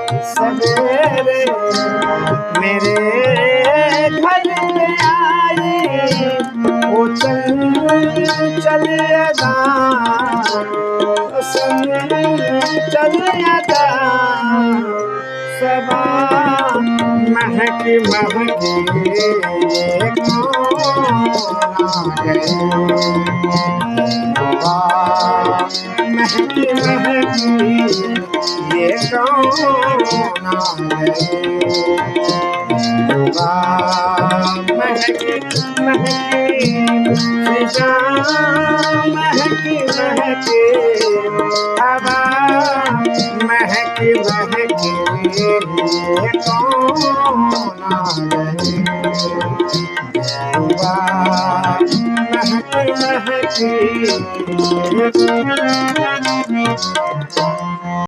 सवेरे मेरे घर में आई वो चल अदा चल अदा सबा महकी महकी महकी महकी ये कौन आ गए महकी महकी फिजा महकी महकी हवा महकी महकी ये कौन आ गए महकी महकी